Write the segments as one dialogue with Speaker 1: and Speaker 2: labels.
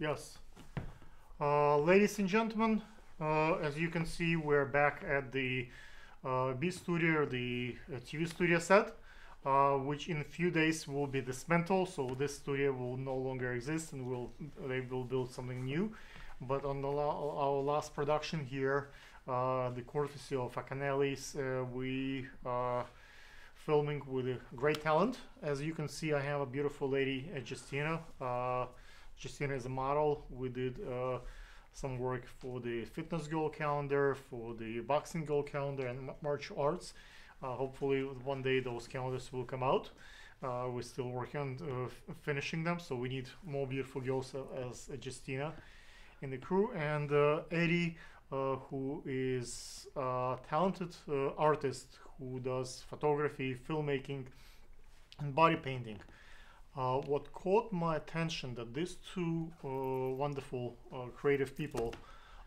Speaker 1: Yes. Ladies and gentlemen, as you can see, we're back at the B studio, the TV studio set, which in a few days will be dismantled. So this studio will no longer exist, and they will build something new. But on our last production here, the courtesy of Acanellis, we filming with a great talent. As you can see, I have a beautiful lady, Justyna. Justyna is a model. We did some work for the fitness goal calendar, for the boxing goal calendar, and martial arts. Hopefully, one day those calendars will come out. We're still working on finishing them, so we need more beautiful girls as Justyna in the crew. And Eddie, who is a talented artist who does photography, filmmaking, and body painting. What caught my attention that these two wonderful creative people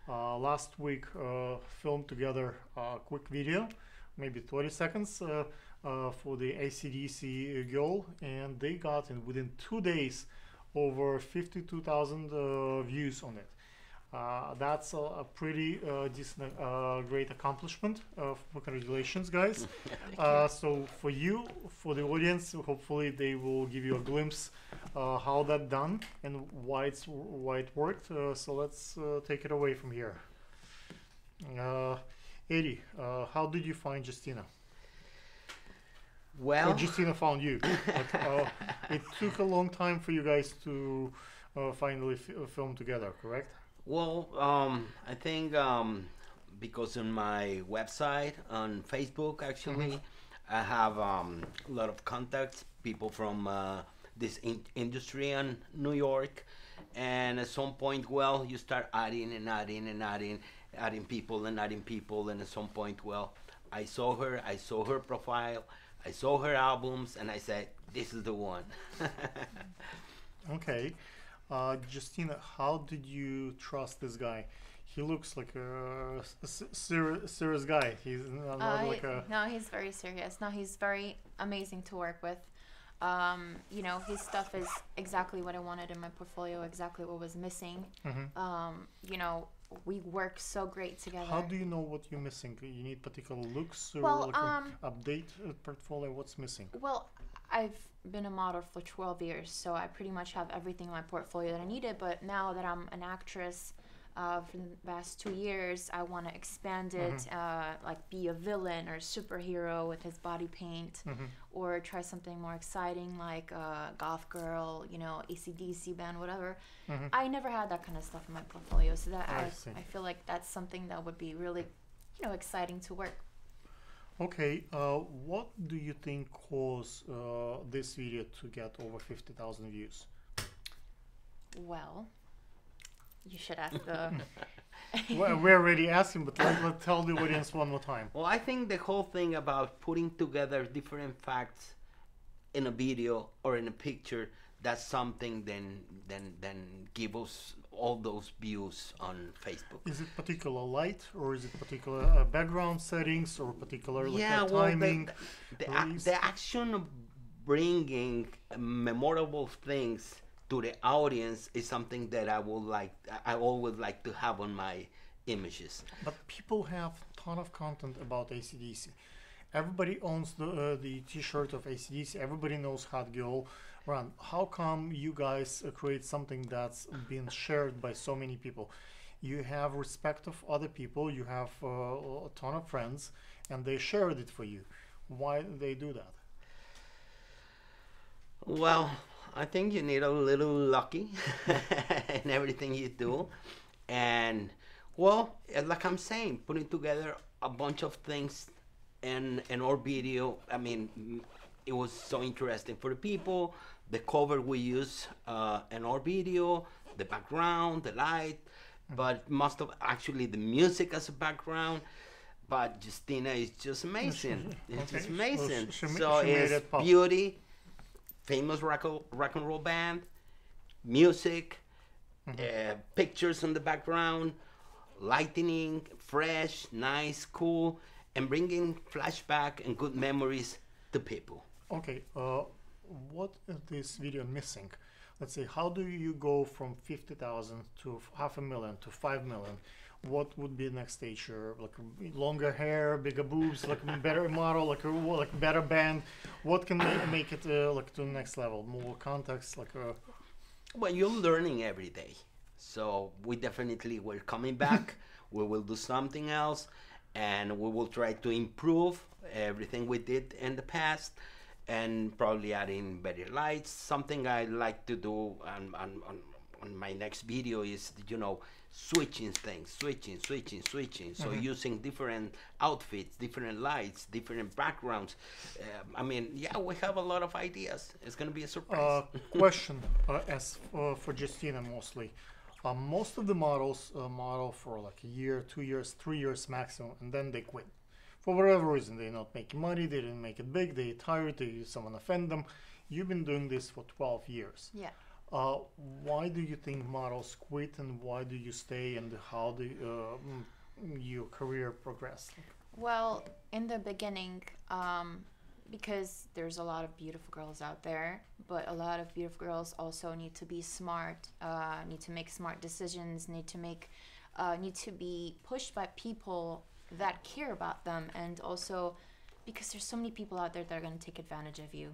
Speaker 1: last week filmed together a quick video, maybe 20 seconds, for the AC/DC girl, and they got within 2 days over 52,000 views on it. That's a pretty decent, great accomplishment. Congratulations, guys. So for you, for the audience, hopefully they will give you a glimpse how that done and why it worked. So let's take it away from here. Eddie, how did you find Justyna?
Speaker 2: Well,
Speaker 1: or Justyna found you? Like, it took a long time for you guys to finally film together, correct?
Speaker 2: well, I think because on my website on Facebook, actually, I have a lot of contacts, people from this industry in New York, and at some point, well, you start adding and adding and adding people and adding people, and at some point, well, I saw her profile, I saw her albums, and I said, this is the one.
Speaker 1: Okay. Justyna, how did you trust this guy? He looks like a serious guy. He's not like a.
Speaker 3: No, he's very serious. No, he's very amazing to work with. You know, his stuff is exactly what I wanted in my portfolio, exactly what was missing. You know, we work so great together.
Speaker 1: How do you know what you're missing? You need particular looks or
Speaker 3: Well,
Speaker 1: like an update portfolio? What's missing?
Speaker 3: Well, I've been a model for 12 years, so I pretty much have everything in my portfolio that I needed. But now that I'm an actress for the past 2 years, I want to expand it, like be a villain or superhero with his body paint, or try something more exciting like Goth Girl, you know, AC/DC band, whatever. I never had that kind of stuff in my portfolio, so that I feel like that's something that would be really, you know, exciting to work.
Speaker 1: Okay, what do you think caused this video to get over 50,000 views?
Speaker 3: Well, you should ask the.
Speaker 1: Well, we're already asking, but let's tell the audience one more time.
Speaker 2: Well, I think the whole thing about putting together different facts in a video or in a picture, that's something then give us all those views on Facebook.
Speaker 1: Is it particular light, or is it particular background settings, or particular like,
Speaker 2: Yeah,
Speaker 1: timing?
Speaker 2: the action of bringing memorable things to the audience is something that I always like to have on my images.
Speaker 1: But people have ton of content about AC/DC. Everybody owns the T-shirt of AC/DC. Everybody knows Hot Girl Run. How come you guys create something that's been shared by so many people? You have respect of other people. You have a ton of friends, and they shared it for you. Why do they do that?
Speaker 2: Well, I think you need a little lucky in everything you do. And, well, like I'm saying, putting together a bunch of things in our video, I mean, it was so interesting for the people. The cover we use in our video, the background, the light, but most of actually the music as a background. But Justyna is just amazing. It's just amazing. So it's beauty, famous rock and roll band, music, pictures in the background, lightning, fresh, nice, cool, and bringing flashback and good memories to people.
Speaker 1: Okay, what is this video missing? let's say, how do you go from 50,000 to 500,000 to 5 million? What would be the next stage here? Like longer hair, bigger boobs, like better model, like better band. What can make it like to the next level? More context, like
Speaker 2: Well, you're learning every day. So we definitely we're coming back. We will do something else, and we will try to improve everything we did in the past, and probably add in better lights. Something I like to do on my next video is, switching things, switching. So using different outfits, different lights, different backgrounds. I mean, yeah, we have a lot of ideas. It's gonna be a surprise.
Speaker 1: question as for Justyna mostly. Most of the models model for like a year, 2 years, 3 years maximum, and then they quit. For whatever reason, they're not making money, they didn't make it big, they tired, someone offend them. You've been doing this for 12 years.
Speaker 3: Yeah.
Speaker 1: Why do you think models quit, and why do you stay, and how do your career progress?
Speaker 3: Well, in the beginning, because there's a lot of beautiful girls out there, but a lot of beautiful girls also need to be smart, need to make smart decisions, need to be pushed by people that care about them, and also because there's so many people out there that are going to take advantage of you.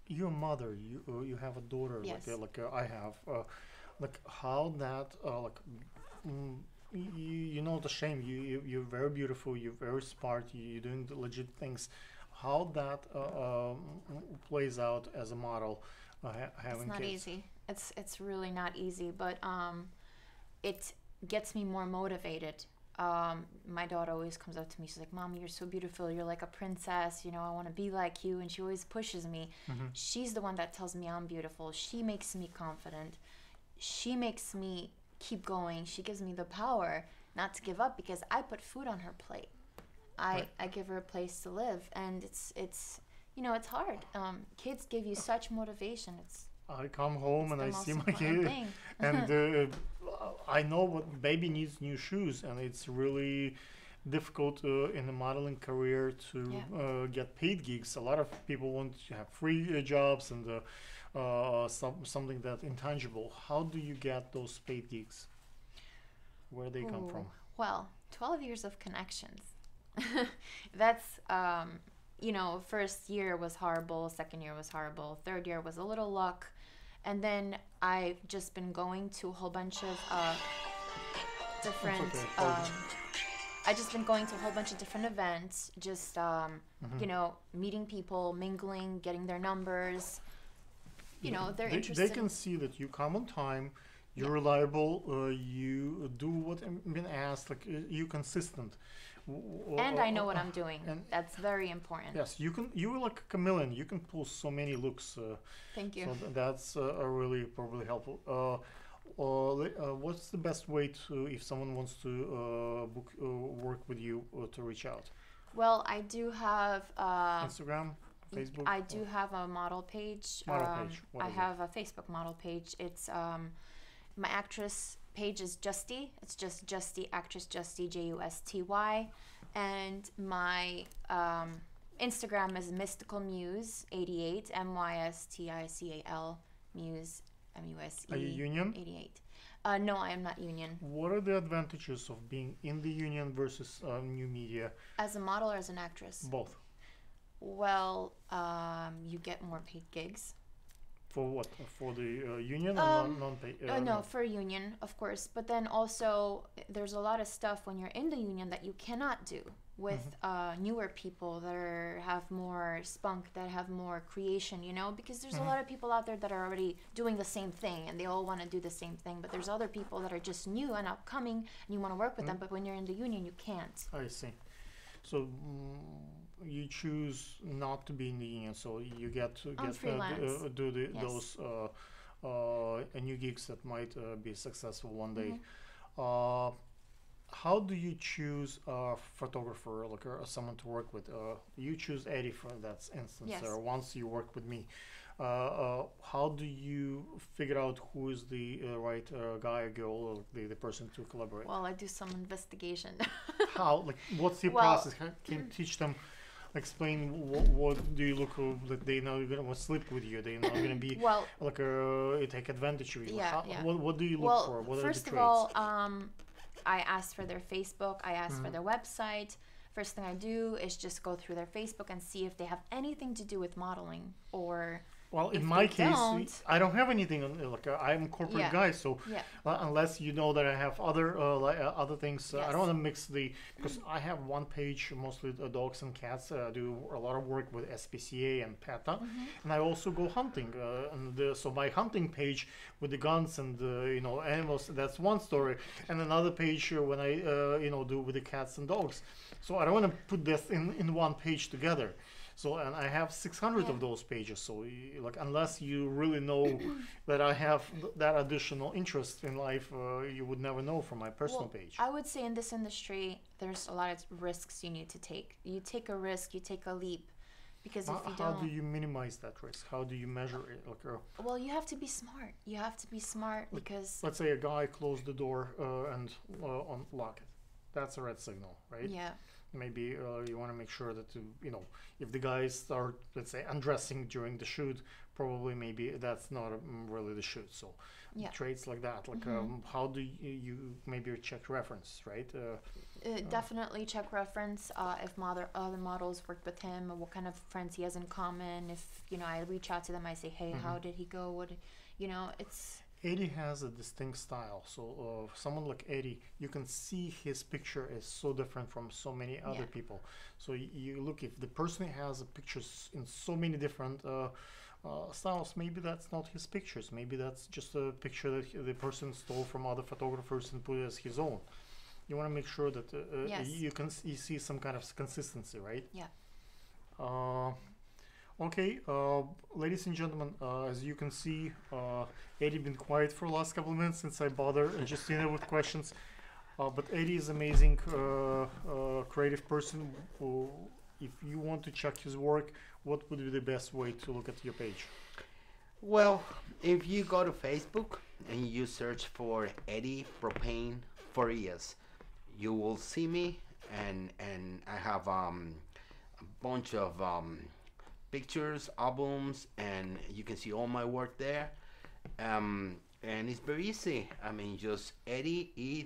Speaker 1: Your mother, you have a daughter,
Speaker 3: Yes.
Speaker 1: like I have, like how that you know the shame. You're very beautiful. You're very smart. You're doing the legit things. How that plays out as a model, having
Speaker 3: It's not
Speaker 1: kids.
Speaker 3: easy. It's really not easy, but it gets me more motivated. My daughter always comes up to me. She's like, "Mommy, you're so beautiful. You're like a princess. I want to be like you." And she always pushes me.
Speaker 1: Mm-hmm.
Speaker 3: She's the one that tells me I'm beautiful. She makes me confident. She makes me keep going. She gives me the power not to give up, because I put food on her plate. I give her a place to live, and it's hard. Kids give you such motivation.
Speaker 1: I come home and
Speaker 3: the
Speaker 1: I
Speaker 3: most
Speaker 1: see my
Speaker 3: important
Speaker 1: kid,
Speaker 3: thing.
Speaker 1: and I know what baby needs new shoes, and it's really difficult in the modeling career to get paid gigs. A lot of people want to have free jobs and something that intangible. How do you get those paid gigs? Where they come from?
Speaker 3: Well, 12 years of connections. That's first year was horrible, second year was horrible, third year was a little luck, and then I've just been going to a whole bunch of different I just been going to a whole bunch of different events, just meeting people, mingling, getting their numbers. They're interested.
Speaker 1: They can see that you come on time, you're reliable, you do what been asked, like you're consistent.
Speaker 3: And I know what I'm doing. And that's very important.
Speaker 1: Yes, you're like a chameleon. You can pull so many looks.
Speaker 3: Thank you.
Speaker 1: So that's really probably helpful. What's the best way to, if someone wants to book work with you, to reach out?
Speaker 3: Well, I do have
Speaker 1: Instagram, Facebook.
Speaker 3: I do have a model page.
Speaker 1: Model page. What
Speaker 3: I
Speaker 1: is
Speaker 3: have a Facebook model page. It's my actress page is Justy. It's just Justy, actress Justy, Justy, and my Instagram is Mystical Muse 88, MYSTICAL Muse MUSE.
Speaker 1: Are you union?
Speaker 3: 88. No, I am not union.
Speaker 1: What are the advantages of being in the union versus new media?
Speaker 3: As a model or as an actress?
Speaker 1: Both.
Speaker 3: Well, you get more paid gigs.
Speaker 1: For what? For the union or non-paid?
Speaker 3: No, for union, of course. But then also, there's a lot of stuff when you're in the union that you cannot do with newer people that have more spunk, that have more creation, because there's a lot of people out there that are already doing the same thing, and they all want to do the same thing. But there's other people that are just new and upcoming, and you want to work with them. But when you're in the union, you can't.
Speaker 1: I see. So you choose not to be in the union, so you get to do those new gigs that might be successful one day. How do you choose a photographer, like someone to work with? You choose Eddie for that instance.
Speaker 3: Yes.
Speaker 1: Once you work with me, how do you figure out who is the right guy or girl, or the person to collaborate?
Speaker 3: Well, I do some investigation.
Speaker 1: How? Like, what's the process? How can you teach them explain what do you look that they know you're gonna sleep with you? They're not gonna be
Speaker 3: Well,
Speaker 1: like take advantage of you.
Speaker 3: Yeah, yeah.
Speaker 1: What do you look
Speaker 3: well,
Speaker 1: for? What
Speaker 3: first
Speaker 1: are
Speaker 3: of
Speaker 1: the
Speaker 3: all,
Speaker 1: traits?
Speaker 3: I asked for their Facebook. I asked for their website. First thing I do is just go through their Facebook and see if they have anything to do with modeling, or
Speaker 1: Well, in
Speaker 3: if
Speaker 1: my
Speaker 3: they
Speaker 1: case,
Speaker 3: don't-
Speaker 1: I don't have anything on like I'm a corporate
Speaker 3: Yeah.
Speaker 1: guy, so
Speaker 3: Yeah.
Speaker 1: unless you know that I have other things, I
Speaker 3: Yes.
Speaker 1: don't want to mix because I have one page mostly dogs and cats. I do a lot of work with SPCA and PETA, and I also go hunting. So my hunting page with the guns and animals, that's one story, and another page when I do with the cats and dogs. So I don't want to put this in one page together. So, and I have 600 of those pages. So, like, unless you really know that I have that additional interest in life, you would never know from my personal page.
Speaker 3: I would say in this industry, there's a lot of risks you need to take. You take a risk, you take a leap, because if you
Speaker 1: How
Speaker 3: don't,
Speaker 1: do you minimize that risk? How do you measure it? Like,
Speaker 3: well, you have to be smart. You have to be smart because
Speaker 1: let's say a guy closed the door and unlock it. That's a red signal, right?
Speaker 3: yeah.
Speaker 1: Maybe you want to make sure that if the guys start, let's say, undressing during the shoot, probably maybe that's not really the shoot. So traits like that, like how do you maybe check reference, right?
Speaker 3: Definitely check reference. If other models worked with him, or what kind of friends he has in common. If I reach out to them, I say, hey, how did he go? What, it's.
Speaker 1: Eddie has a distinct style. So someone like Eddie, you can see his picture is so different from so many other people. So you look, if the person has pictures in so many different styles, maybe that's not his pictures. Maybe that's just a picture that the person stole from other photographers and put it as his own. You want to make sure that you see some kind of consistency, right?
Speaker 3: Yeah.
Speaker 1: Okay, ladies and gentlemen, as you can see, Eddie been quiet for the last couple of minutes since I bothered Justyna with questions. But Eddie is amazing, creative person. Who, if you want to check his work, what would be the best way to look at your page?
Speaker 2: Well, if you go to Facebook and you search for Eddie Propane Farias, you will see me, and I have a bunch of pictures, albums, and you can see all my work there. And it's very easy. I mean, just Eddie, E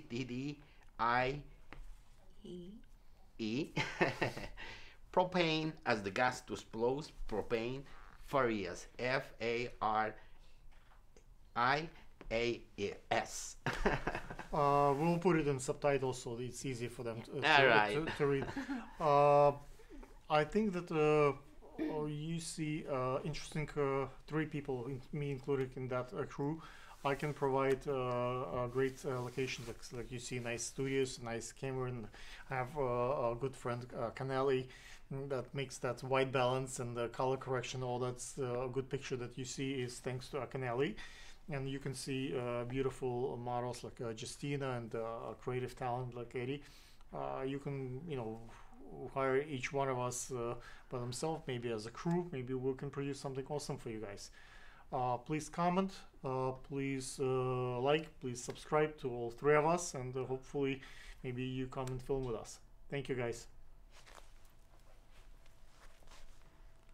Speaker 2: Propane, as the gas to explode, Propane Farias, Farias.
Speaker 1: We'll put it in subtitles so that it's easy for them to read. I think that you see interesting 3 people, me included in that crew. I can provide great locations, like you see, nice studios, nice camera, and I have a good friend, Canelli, that makes that white balance and the color correction. All that's a good picture that you see is thanks to Canelli. And you can see beautiful models like Justyna and creative talent like Eddie. You can, hire each one of us by themselves, maybe as a crew. Maybe we can produce something awesome for you guys. Please comment, please like, please subscribe to all 3 of us, and hopefully maybe you come and film with us. Thank you, guys.